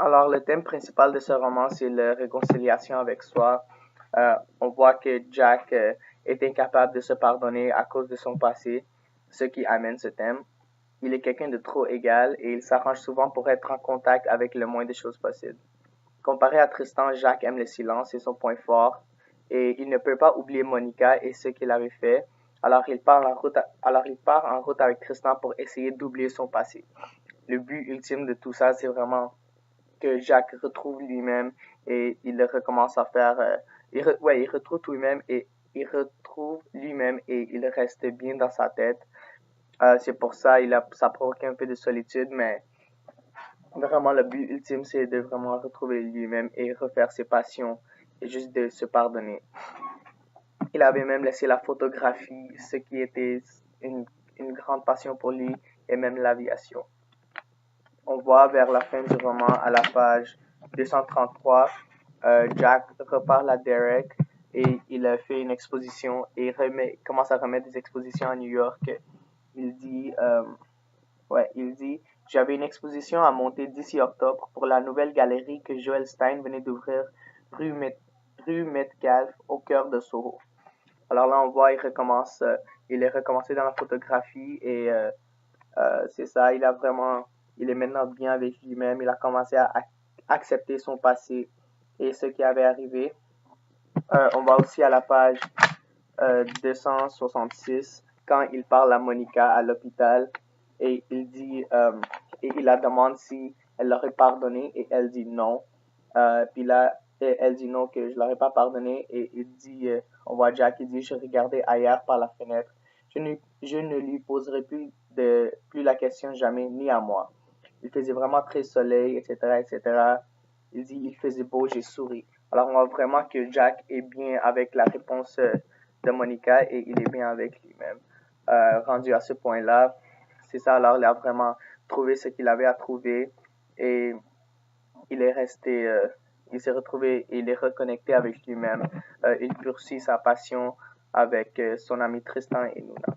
Alors, le thème principal de ce roman, c'est la réconciliation avec soi. On voit que Jack est incapable de se pardonner à cause de son passé, ce qui amène ce thème. Il est quelqu'un de trop égal et il s'arrange souvent pour être en contact avec le moins de choses possibles. Comparé à Tristan, Jacques aime le silence, c'est son point fort, et il ne peut pas oublier Monica et ce qu'il avait fait. Alors il part en route avec Tristan pour essayer d'oublier son passé. Le but ultime de tout ça, c'est vraiment que Jacques retrouve lui-même et il recommence à faire, il retrouve lui-même et il retrouve lui-même et il reste bien dans sa tête. C'est pour ça ça provoque un peu de solitude, mais vraiment le but ultime c'est de vraiment retrouver lui-même et refaire ses passions et juste de se pardonner. Il avait même laissé la photographie, ce qui était une grande passion pour lui, et même l'aviation. On voit vers la fin du roman, à la page 233, Jack reparle à Derek et il a fait une exposition et commence à remettre des expositions à New York. Il dit, il dit, j'avais une exposition à monter d'ici octobre pour la nouvelle galerie que Joel Stein venait d'ouvrir rue Metcalfe au cœur de Soho. Alors là, on voit, il est recommencé dans la photographie et c'est ça, il est maintenant bien avec lui-même. Il a commencé à accepter son passé et ce qui avait arrivé. On va aussi à la page 266 quand il parle à Monica à l'hôpital et et il la demande si elle l'aurait pardonné et elle dit non. Puis là, elle dit non, que je l'aurais pas pardonné et on voit Jack, il dit, je regardais ailleurs par la fenêtre. Je ne lui poserai plus la question jamais, ni à moi. Il faisait vraiment très soleil, etc., etc. Il dit, il faisait beau, j'ai souri. Alors on voit vraiment que Jack est bien avec la réponse de Monica et il est bien avec lui-même. Rendu à ce point-là, c'est ça, alors il a vraiment trouvé ce qu'il avait à trouver et il est resté, il s'est retrouvé, il est reconnecté avec lui-même. Il poursuit sa passion avec son ami Tristan et Nuna.